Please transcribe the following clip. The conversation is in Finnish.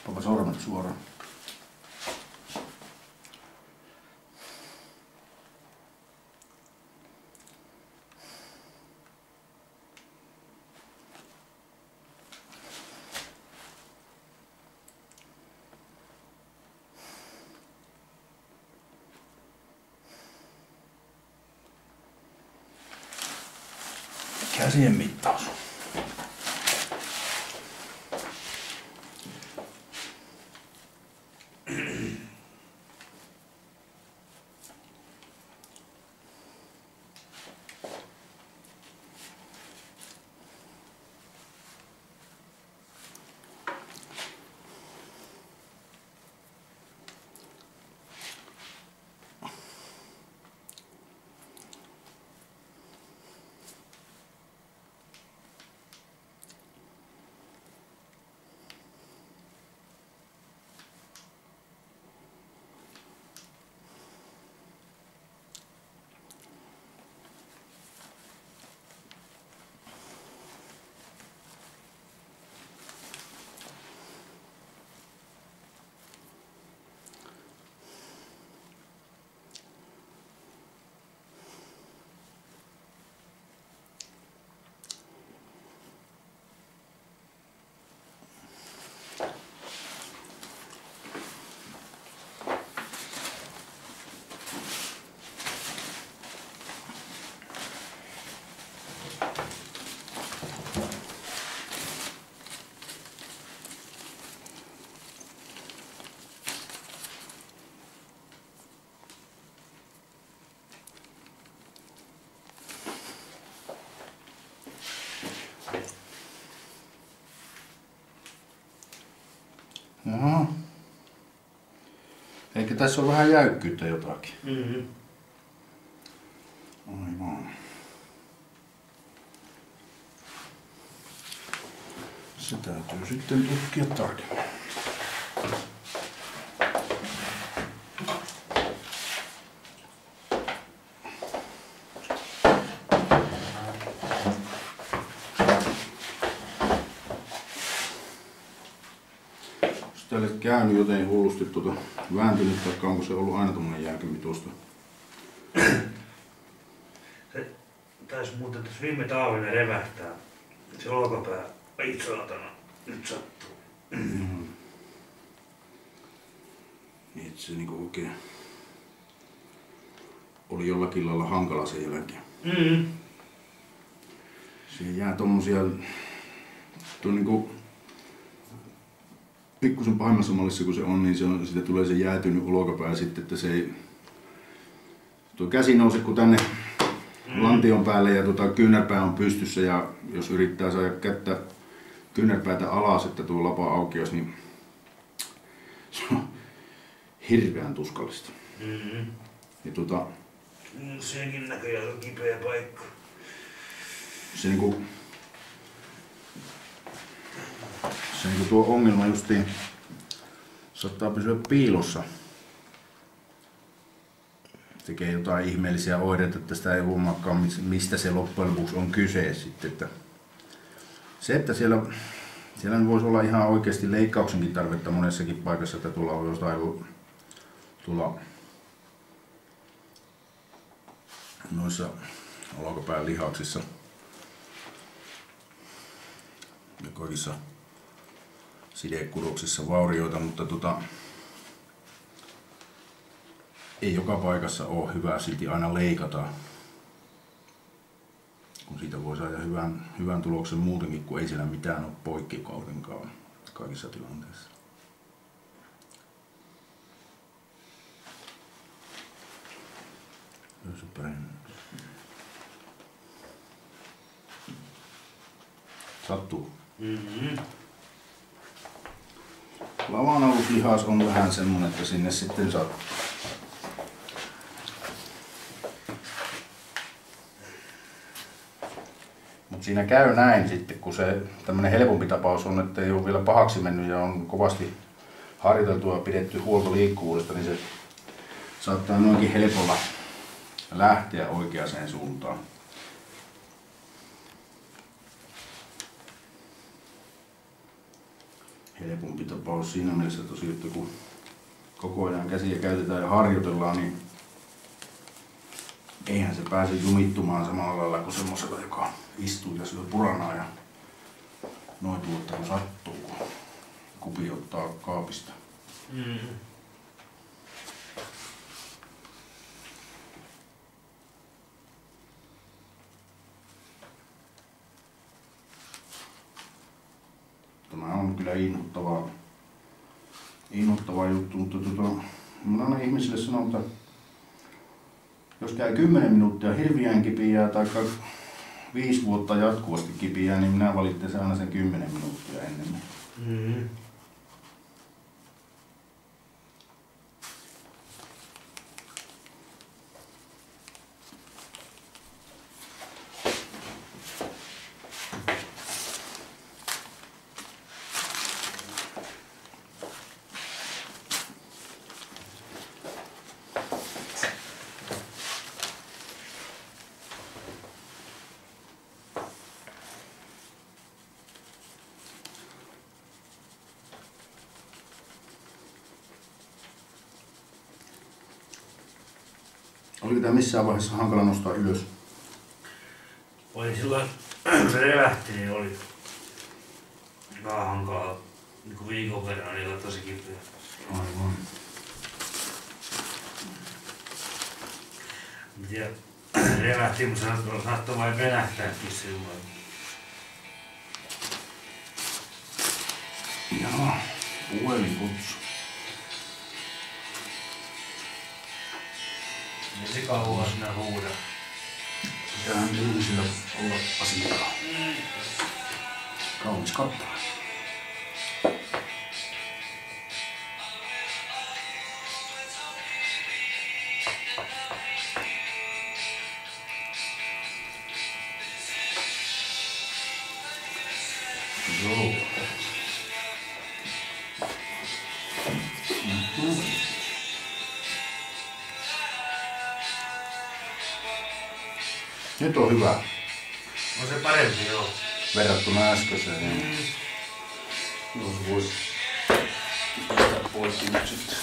Papa sormet suoraan. Käsien mittaus. Jaha. Eikä tässä on vähän jäykkyyttä jotakin. Aivan. Se täytyy sitten tutkia tarkemmin. Täällä käynyt joten hullusti vääntynyt, taikka onko se ollut aina tommonen jälkimitoista? Se taisi muuten tässä viime talvena revähtää. Se olkapää. Ai saatana, nyt sattuu. Niin, että se niinku oikein oli jollakin lailla hankala sen jälkeen. Siihen jää tommosia niinku pikkusen pahimmassa mallissa kun se on, niin siitä tulee se jäätynyt olkapää sitten, että se ei tuo käsi nouse kun tänne lantion päälle ja kyynärpää on pystyssä ja jos yrittää saada kättä kyynärpäätä alas, että tuo lapa aukeaisi, niin se on hirveän tuskallista. Ja senkin näköjään on kipeä paikka. Se niinku tuo ongelma justiin saattaa pysyä piilossa. Tekee jotain ihmeellisiä oireita, että sitä ei huomaakaan mistä se loppujen lopuksi on kyse sitten. Että se, että siellä voisi olla ihan oikeasti leikkauksenkin tarvetta monessakin paikassa, että tuolla on jostain noissa olkapään lihaksissa ja kaikissa sidekudoksissa vaurioita, mutta ei joka paikassa ole hyvä silti aina leikata, kun siitä voi saada hyvän tuloksen muutenkin, kun ei siellä mitään ole poikki kaudenkaan kaikissa tilanteissa. Sattuu. Lavanaluslihas on vähän semmonen, että sinne sitten sattuu. Mut siinä käy näin sitten, kun se tämmönen helpompi tapaus on, että ei ole vielä pahaksi mennyt ja on kovasti harjoiteltua ja pidetty huolto liikkuvuudesta, niin se saattaa noinkin helpolla lähteä oikeaan suuntaan. helpompi tapaus siinä mielessä tosiaan, että kun koko ajan käsiä käytetään ja harjoitellaan, niin eihän se pääse jumittumaan samalla lailla kuin semmosella, joka istuu ja syö puranaa ja noin tuotta kun sattuu, kun kupi ottaa kaapista. Tämä on kyllä inhottava juttu, mutta minä aina ihmisille sanon, että jos käy 10 minuuttia hirviän kipiää tai 5 vuotta jatkuvasti kipiää, niin minä valitsen aina sen 10 minuuttia ennemmin. Oliko tämä missään vaiheessa hankala nostaa ylös? Oli silloin, kun se revähti, niin oli vähän hankala. Niin viikon verran, niin oli tosi kipeä. Aivan. Ja revähti, mutta saattoi vain venähtääkin silloin. Joo, puhelinkutsu. Ja se kauan sinä huuda. Pitäähän ihmisillä olla asiaa. Kaunis kappale. Joo. Nyt on hyvä. On se parempi, joo. Verrattuna äskeiseen. Jos vois pistää poikki nyt sitten.